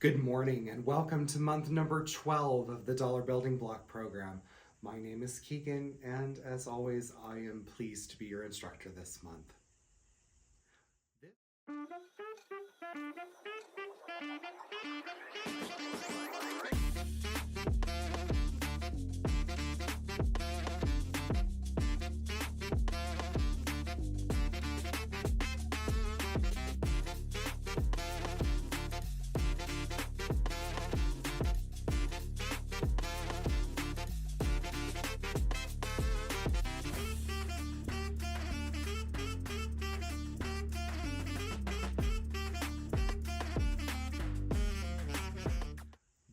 Good morning and welcome to month number 12 of the Dollar Building Block program. My name is Keegan and as always I am pleased to be your instructor this month.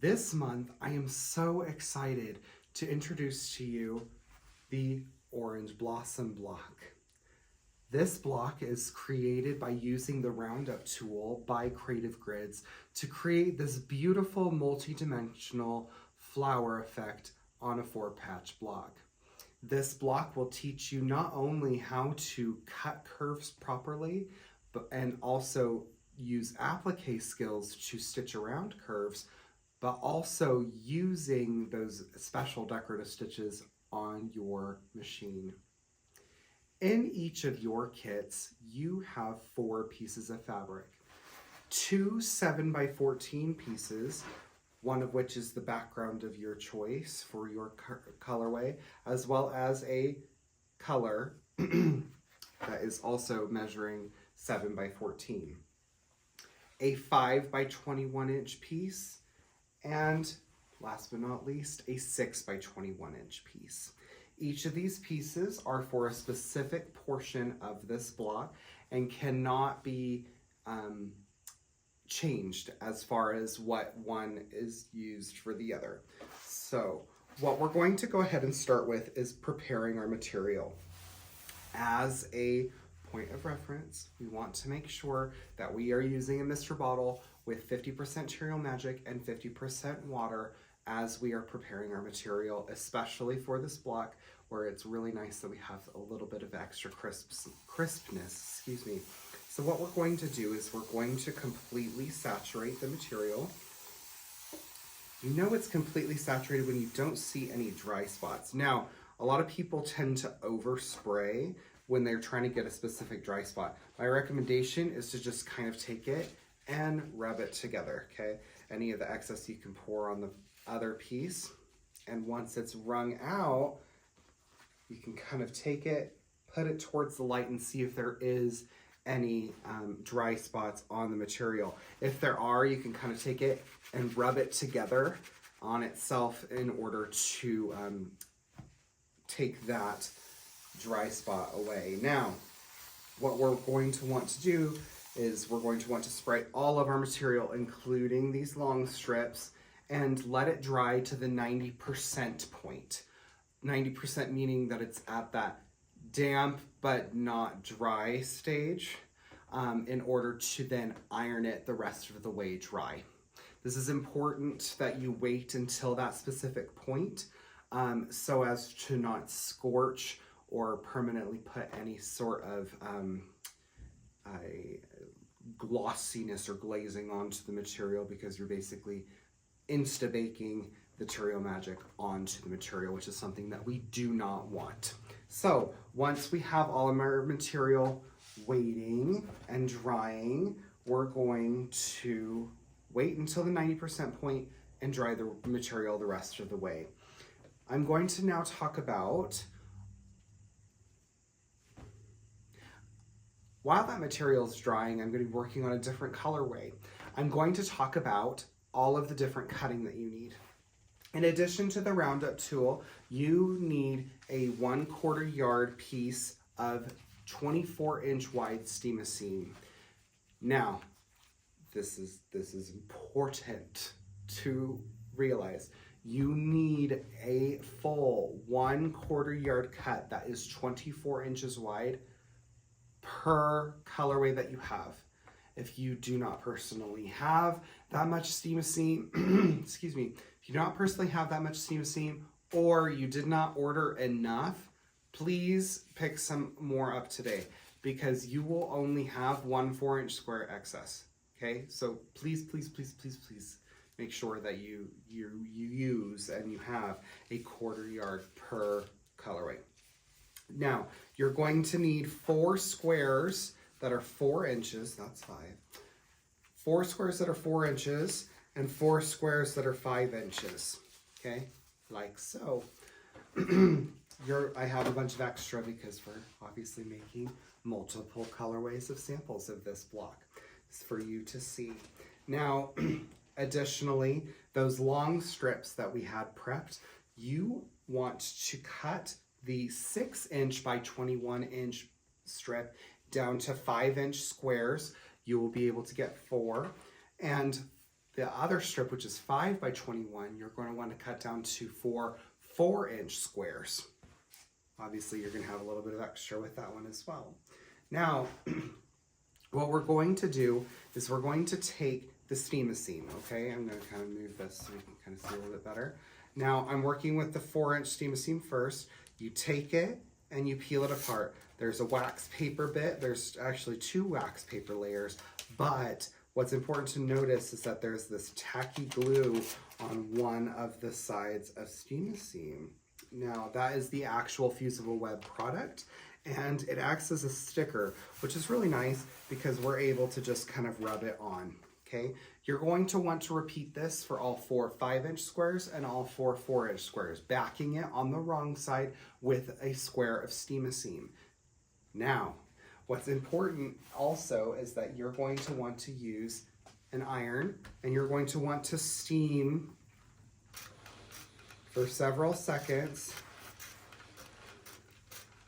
This month I am so excited to introduce to you the Orange Blossom Block. This block is created by using the Roundup tool by Creative Grids to create this beautiful multi-dimensional flower effect on a 4-patch block. This block will teach you not only how to cut curves properly, and also use applique skills to stitch around curves, but also using those special decorative stitches on your machine. In each of your kits, you have 4 pieces of fabric. 2 7x14 pieces, one of which is the background of your choice for your colorway, as well as a color that is also measuring 7x14. A 5x21 piece, and last but not least, a 6x21 piece. Each of these pieces are for a specific portion of this block and cannot be changed as far as what one is used for the other. So what we're going to go ahead and start with is preparing our material. As a point of reference, we want to make sure that we are using a Mr. Bottle with 50% Cheerio Magic and 50% water as we are preparing our material, especially for this block where it's really nice that we have a little bit of extra crispness, So what we're going to do is we're going to completely saturate the material. You know it's completely saturated when you don't see any dry spots. Now, a lot of people tend to overspray when they're trying to get a specific dry spot. My recommendation is to just kind of take it and rub it together, okay? Any of the excess you can pour on the other piece, and once it's wrung out, you can kind of take it, put it towards the light and see if there is any dry spots on the material. If there are, you can kind of take it and rub it together on itself in order to take that dry spot away. Now, what we're going to want to do is we're going to want to spray all of our material, including these long strips, and let it dry to the 90% point. 90% meaning that it's at that damp but not dry stage in order to then iron it the rest of the way dry. This is important that you wait until that specific point so as to not scorch or permanently put any sort of glossiness or glazing onto the material, because you're basically insta-baking the Cheerio Magic onto the material, which is something that we do not want. So once we have all of our material waiting and drying, we're going to wait until the 90% point and dry the material the rest of the way. I'm going to now talk about, while that material is drying, I'm going to be working on a different colorway. I'm going to talk about all of the different cutting that you need. In addition to the Roundup tool, you need a 1/4 yard piece of 24-inch wide Steam-A-Seam. Now, this is important to realize. You need a full 1/4 yard cut that is 24 inches wide per colorway that you have. If you do not personally have that much Steam-A-Seam, excuse me, if you do not personally have that much Steam-A-Seam, or you did not order enough, please pick some more up today, because you will only have 1 4-inch square excess, Okay, so please, please, please, please, please make sure that you use and you have a 1/4 yard per colorway. Now, you're going to need 4 squares that are 4 inches, that's 5. 4 squares that are 4 inches and 4 squares that are 5 inches, okay, like so. I have a bunch of extra because we're obviously making multiple colorways of samples of this block. It's for you to see. Now, additionally, those long strips that we had prepped, you want to cut the 6-inch by 21-inch strip down to 5-inch squares. You will be able to get 4. And the other strip, which is 5 by 21, you're going to want to cut down to 4 4-inch squares. Obviously, you're going to have a little bit of extra with that one as well. Now, what we're going to do is we're going to take the Steam-A-Seam, okay? I'm going to kind of move this so you can kind of see a little bit better. Now, I'm working with the 4-inch Steam-A-Seam first. You take it and you peel it apart. There's a wax paper bit. There's actually 2 wax paper layers, but what's important to notice is that there's this tacky glue on one of the sides of Steam-A-Seam. Now, that is the actual Fusible Web product, and it acts as a sticker, which is really nice because we're able to just kind of rub it on, okay? You're going to want to repeat this for all 4 5-inch squares and all 4 4-inch squares, backing it on the wrong side with a square of Steam-A-Seam. Now, what's important also is that you're going to want to use an iron, and you're going to want to steam for several seconds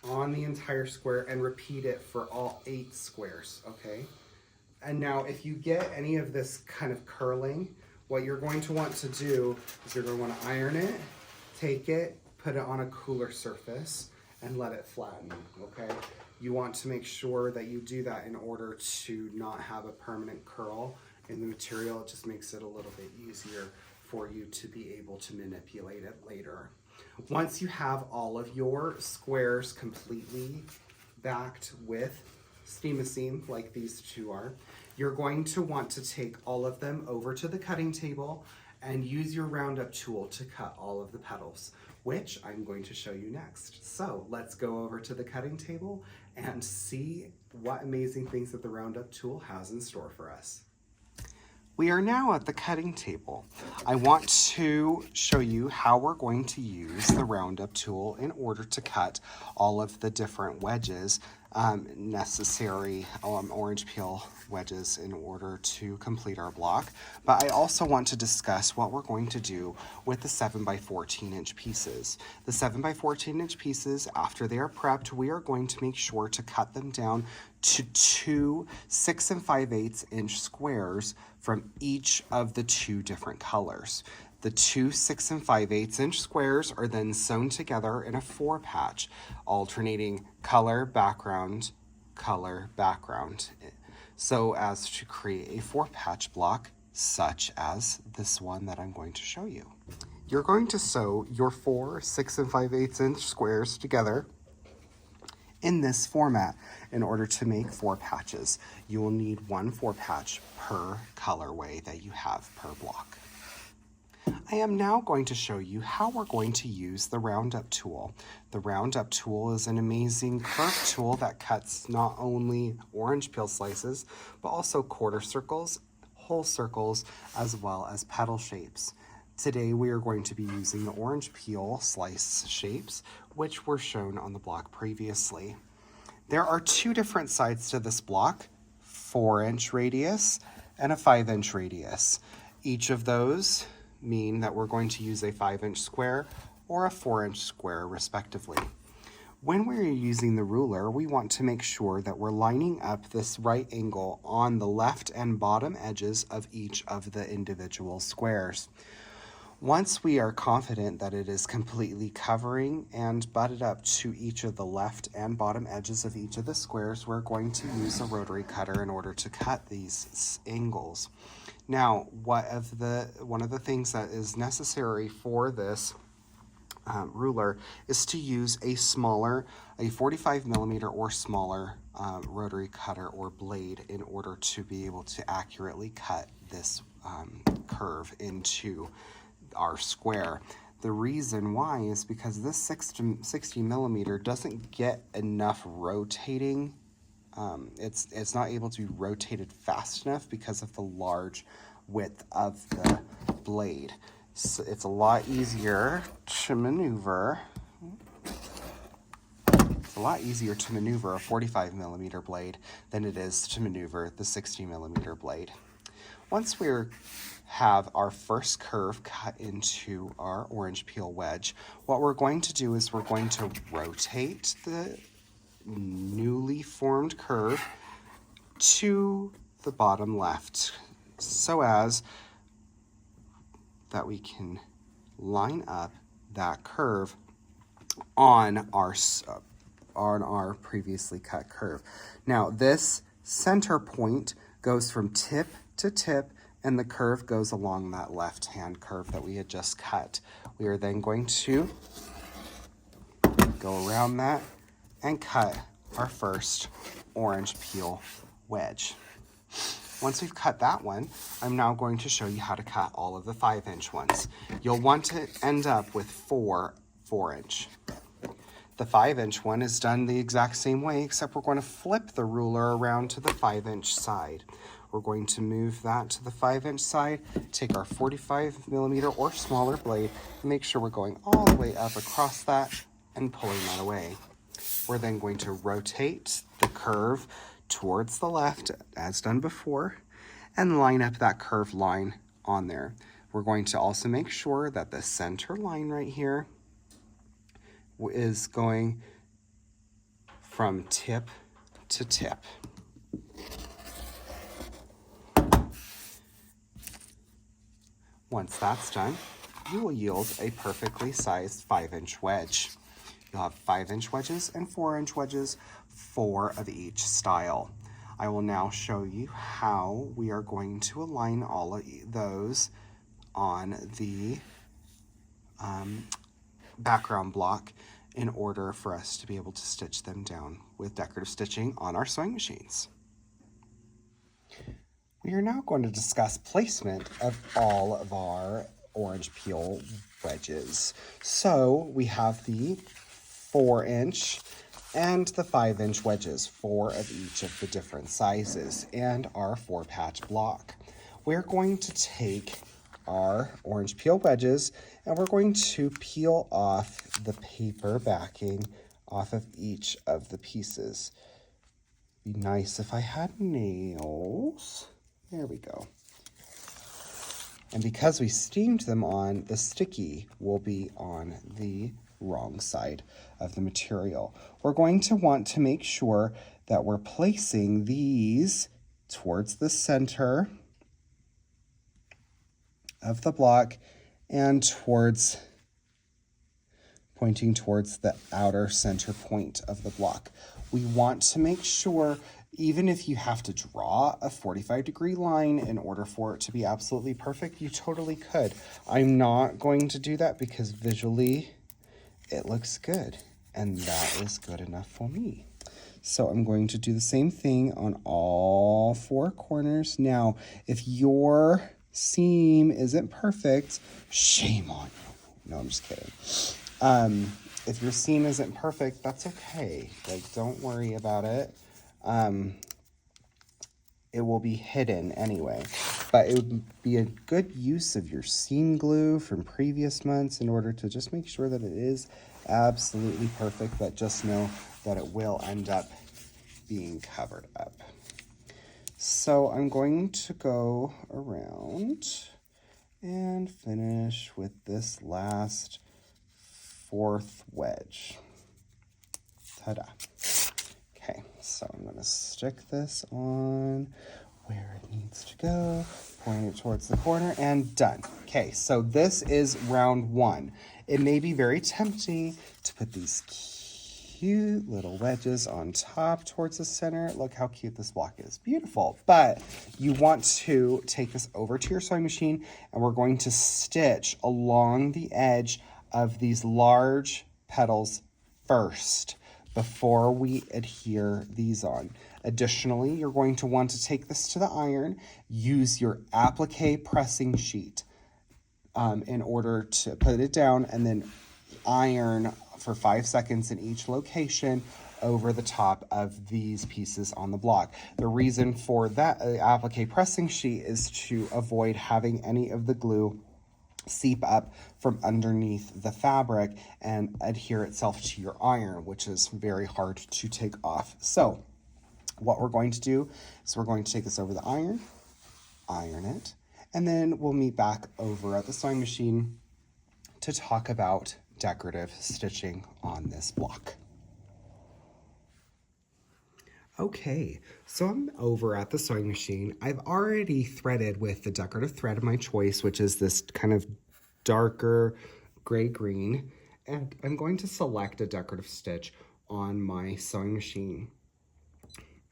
on the entire square and repeat it for all 8 squares, okay? And now if you get any of this kind of curling, what you're going to want to do is you're going to want to iron it, take it, put it on a cooler surface, and let it flatten, okay? You want to make sure that you do that in order to not have a permanent curl in the material. It just makes it a little bit easier for you to be able to manipulate it later. Once you have all of your squares completely backed with Steam-A-Seam, like these 2 are, you're going to want to take all of them over to the cutting table and use your roundup tool to cut all of the petals, which I'm going to show you next. So let's go over to the cutting table and see what amazing things that the roundup tool has in store for us. We are now at the cutting table. I want to show you how we're going to use the roundup tool in order to cut all of the different wedges necessary, orange peel wedges, in order to complete our block. But I also want to discuss what we're going to do with the 7 by 14-inch pieces. The 7 by 14-inch pieces, after they are prepped, we are going to make sure to cut them down to 2 6 5/8-inch squares from each of the 2 different colors. The 2 6 5/8-inch squares are then sewn together in a 4-patch, alternating color, background, so as to create a 4-patch block such as this one that I'm going to show you. You're going to sew your 4 6 5/8-inch squares together in this format in order to make 4 patches. You will need 1 4-patch per colorway that you have per block. I am now going to show you how we're going to use the roundup tool. The roundup tool is an amazing curved tool that cuts not only orange peel slices, but also quarter circles, whole circles, as well as petal shapes. Today we are going to be using the orange peel slice shapes, which were shown on the block previously. There are 2 different sides to this block, 4-inch radius and a 5-inch radius. Each of those mean that we're going to use a 5-inch square or a 4-inch square respectively. When we're using the ruler, we want to make sure that we're lining up this right angle on the left and bottom edges of each of the individual squares. Once we are confident that it is completely covering and butted up to each of the left and bottom edges of each of the squares, we're going to use a rotary cutter in order to cut these angles. Now, one of the things that is necessary for this ruler is to use a 45mm or smaller rotary cutter or blade in order to be able to accurately cut this curve into our square. The reason why is because this 60mm doesn't get enough rotating. It's not able to be rotated fast enough because of the large width of the blade. So it's a lot easier to maneuver. It's a lot easier to maneuver a 45mm blade than it is to maneuver the 60mm blade. Once we have our first curve cut into our orange peel wedge, what we're going to do is we're going to rotate the newly formed curve to the bottom left so as that we can line up that curve on our previously cut curve. Now this center point goes from tip to tip, and the curve goes along that left-hand curve that we had just cut. We are then going to go around that and cut our first orange peel wedge. Once we've cut that one, I'm now going to show you how to cut all of the 5-inch ones. You'll want to end up with 4 4-inch. The 5-inch one is done the exact same way, except we're going to flip the ruler around to the 5-inch side. We're going to move that to the 5-inch side, take our 45mm or smaller blade, and make sure we're going all the way up across that and pulling that away. We're then going to rotate the curve towards the left, as done before, and line up that curved line on there. We're going to also make sure that the center line right here is going from tip to tip. Once that's done, you will yield a perfectly sized 5-inch wedge. You'll have 5-inch wedges and 4-inch wedges, 4 of each style. I will now show you how we are going to align all of those on the background block in order for us to be able to stitch them down with decorative stitching on our sewing machines. We are now going to discuss placement of all of our orange peel wedges. So we have the 4-inch and the 5-inch wedges, 4 of each of the different sizes, and our 4-patch block. We're going to take our orange peel wedges and we're going to peel off the paper backing off of each of the pieces. Be nice if I had nails. There we go. And because we steamed them on, the sticky will be on the wrong side of the material. We're going to want to make sure that we're placing these towards the center of the block and pointing towards the outer center point of the block. We want to make sure, even if you have to draw a 45-degree line in order for it to be absolutely perfect, you totally could. I'm not going to do that because visually it looks good, and that is good enough for me. So I'm going to do the same thing on all 4 corners. Now, if your seam isn't perfect, shame on you. No, I'm just kidding. If your seam isn't perfect, that's okay. Like, don't worry about it. It will be hidden anyway, but it would be a good use of your seam glue from previous months in order to just make sure that it is absolutely perfect, but just know that it will end up being covered up. So I'm going to go around and finish with this last 4th wedge. Ta-da. Okay, so I'm going to stick this on where it needs to go, point it towards the corner, and done. Okay, so this is round 1. It may be very tempting to put these cute little wedges on top towards the center. Look how cute this block is. Beautiful. But you want to take this over to your sewing machine, and we're going to stitch along the edge of these large petals first before we adhere these on. Additionally, you're going to want to take this to the iron, use your applique pressing sheet in order to put it down, and then iron for 5 seconds in each location over the top of these pieces on the block. The reason for that applique pressing sheet is to avoid having any of the glue seep up from underneath the fabric and adhere itself to your iron, which is very hard to take off. So what we're going to do is we're going to take this over the iron it, and then we'll meet back over at the sewing machine to talk about decorative stitching on this block. Okay, so I'm over at the sewing machine. I've already threaded with the decorative thread of my choice, which is this kind of darker gray-green, and I'm going to select a decorative stitch on my sewing machine.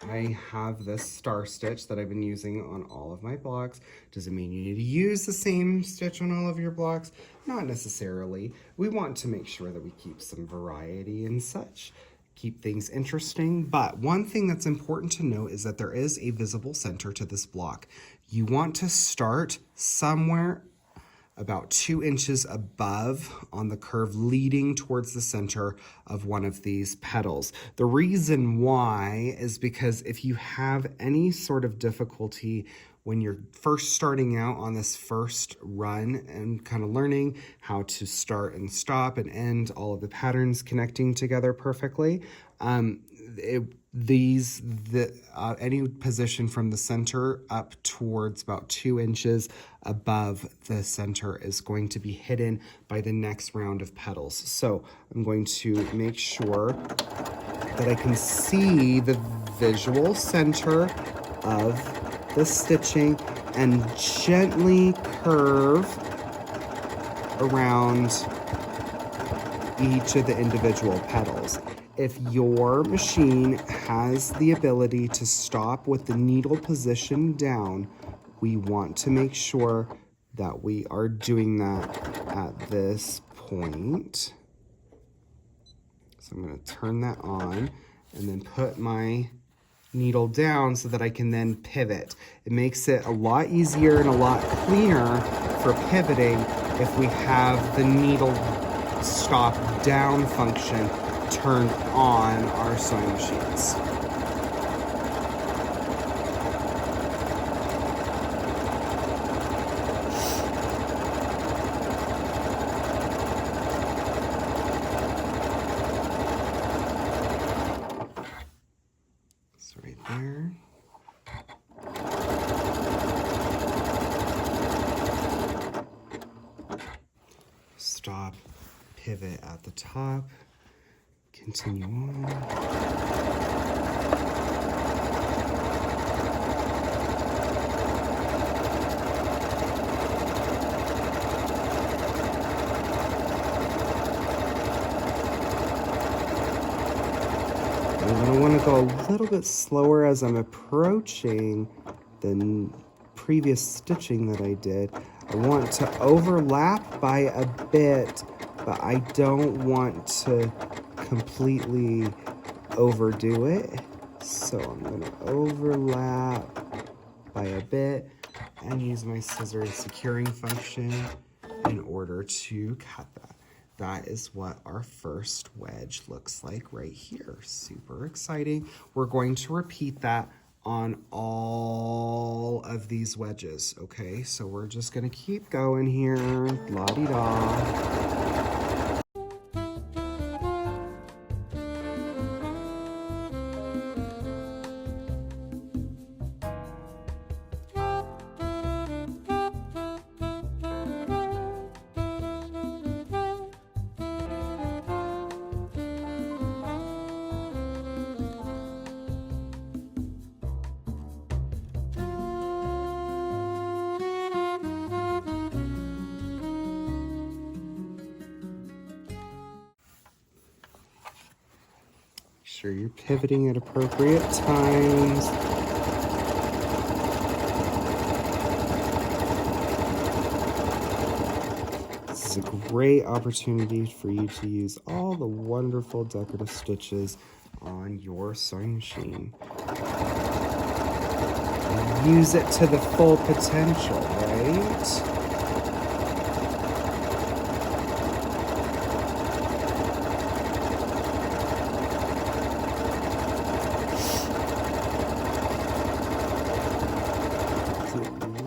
I have this star stitch that I've been using on all of my blocks. Does it mean you need to use the same stitch on all of your blocks? Not necessarily. We want to make sure that we keep some variety and such, keep things interesting. But one thing that's important to note is that there is a visible center to this block. You want to start somewhere about 2 inches above on the curve leading towards the center of one of these petals. The reason why is because if you have any sort of difficulty when you're first starting out on this first run and kind of learning how to start and stop and end all of the patterns connecting together perfectly, any position from the center up towards about 2 inches above the center is going to be hidden by the next round of petals. So I'm going to make sure that I can see the visual center of the stitching and gently curve around each of the individual petals. If your machine has the ability to stop with the needle position down, we want to make sure that we are doing that at this point. So I'm going to turn that on and then put my needle down so that I can then pivot. It makes it a lot easier and a lot cleaner for pivoting if we have the needle stop down function turned on our sewing machines. So right there. Stop, pivot at the top. Continue on. I'm going to want to go a little bit slower as I'm approaching the previous stitching that I did. I want to overlap by a bit, but I don't want to completely overdo it. So I'm going to overlap by a bit and use my scissors securing function in order to cut that. That is what our first wedge looks like right here. Super exciting. We're going to repeat that on all of these wedges, okay? So we're just gonna keep going here, la-di-da. Sure you're pivoting at appropriate times. is a great opportunity for you to use all the wonderful decorative stitches on your sewing machine. Use it to the full potential, right?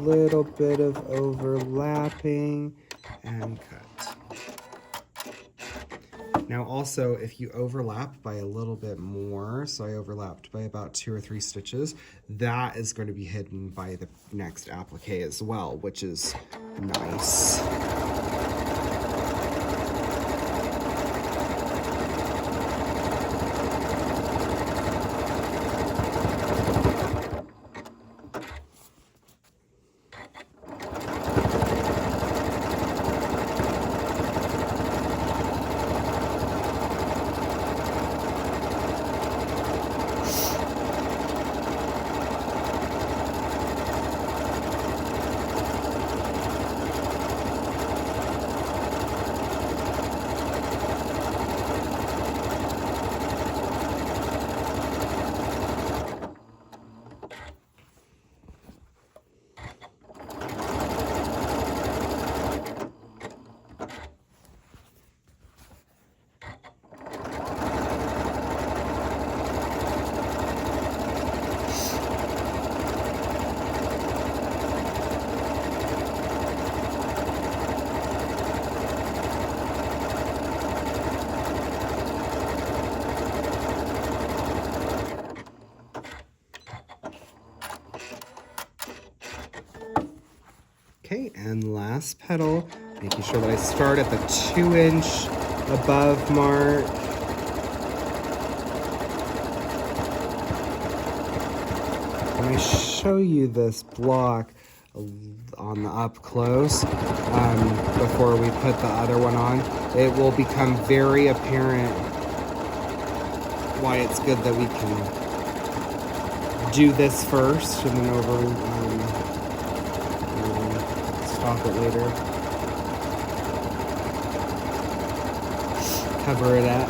Little bit of overlapping and cut. Now also, if you overlap by a little bit more, so I overlapped by about 2 or 3 stitches, that is going to be hidden by the next applique as well, which is nice. Okay, and last petal, making sure that I start at the 2-inch above mark. When I show you this block on the up close, before we put the other one on, it will become very apparent why it's good that we can do this first and then stop it later. Cover it up.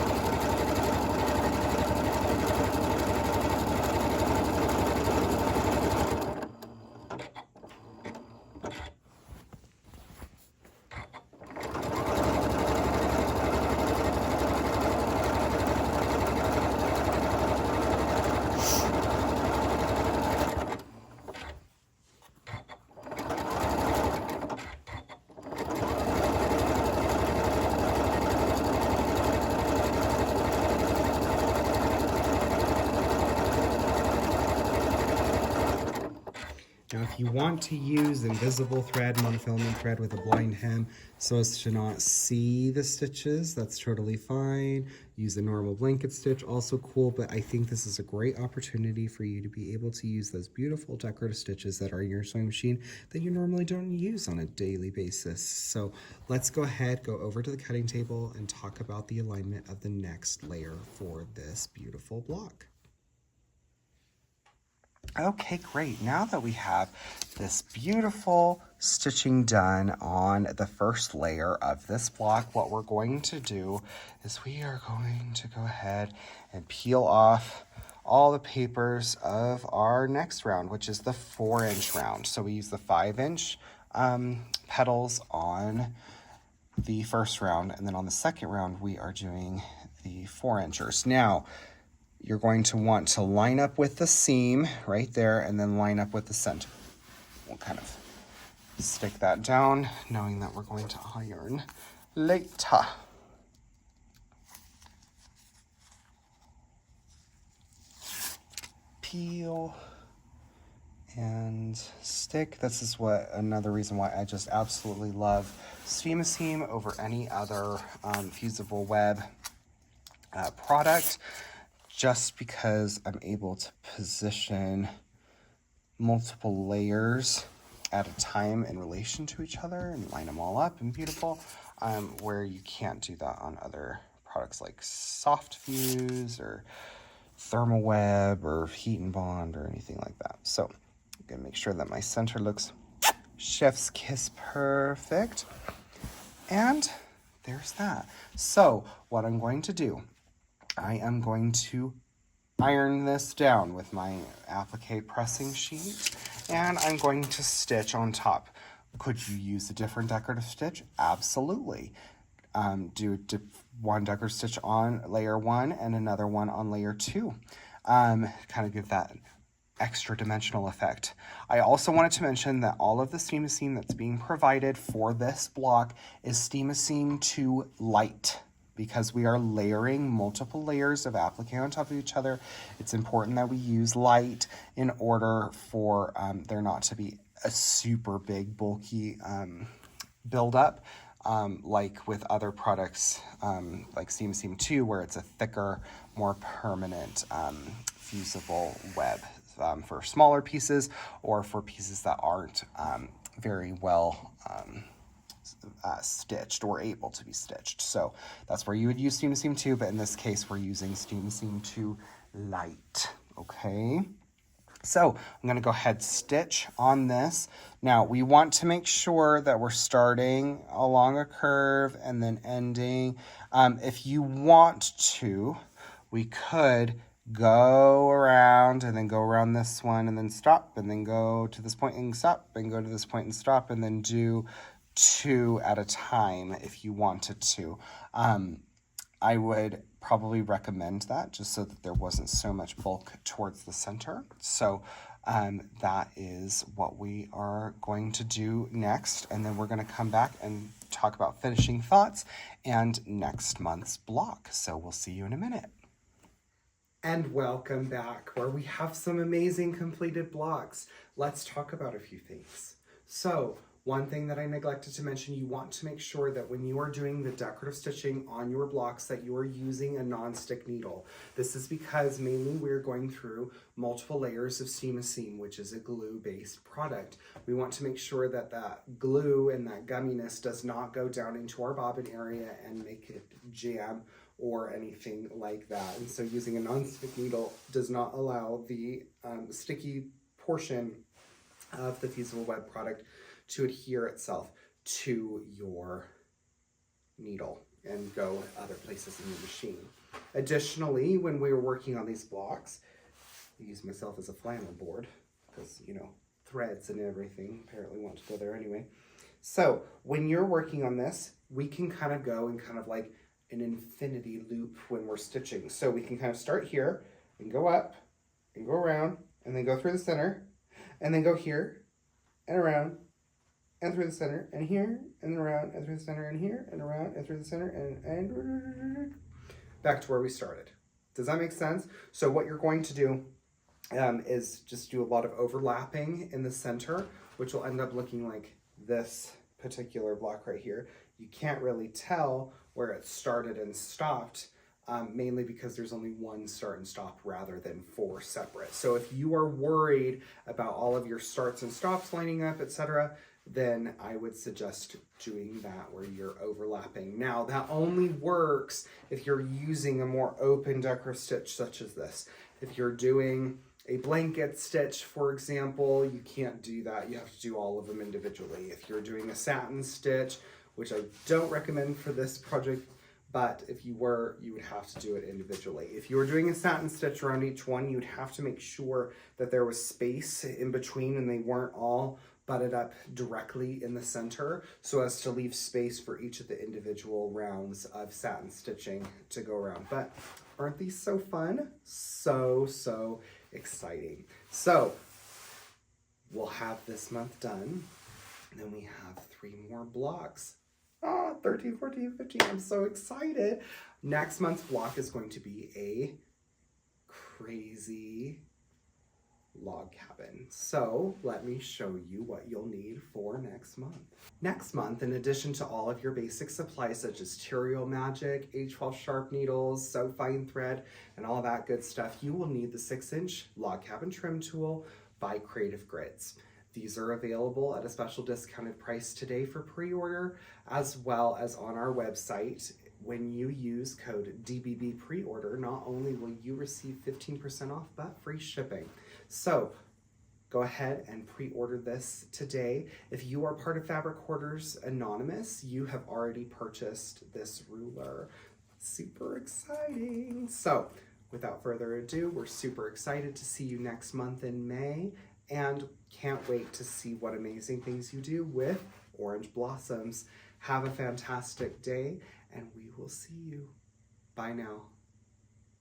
Now, if you want to use invisible thread, monofilament thread with a blind hem so as to not see the stitches, that's totally fine. Use a normal blanket stitch, also cool, but I think this is a great opportunity for you to be able to use those beautiful decorative stitches that are in your sewing machine that you normally don't use on a daily basis. So let's go ahead, go over to the cutting table and talk about the alignment of the next layer for this beautiful block. Okay, great. Now that we have this beautiful stitching done on the first layer of this block, what we're going to do is we are going to go ahead and peel off all the papers of our next round, which is the 4-inch round. So we use the 5-inch petals on the first round, and then on the second round, we are doing the 4-inchers. Now, you're going to want to line up with the seam right there and then line up with the center. We'll kind of stick that down, knowing that we're going to iron later. Peel and stick. This is another reason why I just absolutely love Steam-A-Seam over any other fusible web product, just because I'm able to position multiple layers at a time in relation to each other and line them all up and beautiful, where you can't do that on other products like Soft Fuse or Thermal Web or Heat and Bond or anything like that. So I'm gonna make sure that my center looks chef's kiss perfect. And there's that. So what I'm going to do, I am going to iron this down with my applique pressing sheet, and I'm going to stitch on top. Could you use a different decorative stitch? Absolutely. Do one decorative stitch on layer 1 and another one on layer 2. Kind of give that extra dimensional effect. I also wanted to mention that all of the Steam-A-Seam that's being provided for this block is Steam-A-Seam 2 Light. Because we are layering multiple layers of applique on top of each other, it's important that we use light in order for there not to be a super big, bulky buildup, like with other products like Steam-A-Seam 2, where it's a thicker, more permanent, fusible web for smaller pieces or for pieces that aren't very well stitched or able to be stitched. So that's where you would use Steam-A-Seam 2, but in this case we're using Steam-A-Seam 2 Light. Okay, so I'm going to go ahead stitch on this. Now we want to make sure that we're starting along a curve and then ending. If you want to, we could go around and then go around this one and then stop and then go to this point and stop and go to this point and stop and then do 2 at a time if you wanted to. I would probably recommend that just so that there wasn't so much bulk towards the center. So that is what we are going to do next. And then we're going to come back and talk about finishing thoughts and next month's block. So we'll see you in a minute. And welcome back, where we have some amazing completed blocks. Let's talk about a few things. So one thing that I neglected to mention, you want to make sure that when you are doing the decorative stitching on your blocks that you are using a non-stick needle. This is because mainly we're going through multiple layers of Steam-A-Seam, which is a glue-based product. We want to make sure that that glue and that gumminess does not go down into our bobbin area and make it jam or anything like that. And so using a non-stick needle does not allow the sticky portion of the fusible web product to adhere itself to your needle and go other places in your machine. Additionally, when we were working on these blocks, I use myself as a flannel board because, you know, threads and everything apparently want to go there anyway. So when you're working on this, we can kind of go in kind of like an infinity loop when we're stitching. So we can kind of start here and go up and go around and then go through the center and then go here and around and through the center and here and around and through the center and here and around and through the center and back to where we started. Does that make sense? So what you're going to do is just do a lot of overlapping in the center, which will end up looking like this particular block right here. You can't really tell where it started and stopped, mainly because there's only one start and stop rather than 4 separate. So if you are worried about all of your starts and stops lining up, etc., then I would suggest doing that where you're overlapping. Now, that only works if you're using a more open decorative stitch such as this. If you're doing a blanket stitch, for example, you can't do that. You have to do all of them individually. If you're doing a satin stitch, which I don't recommend for this project, but if you were, you would have to do it individually. If you were doing a satin stitch around each one, you'd have to make sure that there was space in between and they weren't all butted up directly in the center so as to leave space for each of the individual rounds of satin stitching to go around. But aren't these so fun? So exciting. So we'll have this month done. And then we have 3 more blocks. 13, 14, 15. I'm so excited. Next month's block is going to be a crazy log cabin. So let me show you what you'll need for next month. Next month, in addition to all of your basic supplies such as Curio Magic, A12 sharp needles, So Fine thread, and all that good stuff, you will need the 6-inch log cabin trim tool by Creative Grids. These are available at a special discounted price today for pre-order, as well as on our website. When you use code DBB pre-order, not only will you receive 15% off, but free shipping. So go ahead and pre-order this today. If you are part of Fabric Hoarders Anonymous, you have already purchased this ruler. Super exciting. So without further ado, we're super excited to see you next month in May and can't wait to see what amazing things you do with Orange Blossoms. Have a fantastic day and we will see you. Bye now.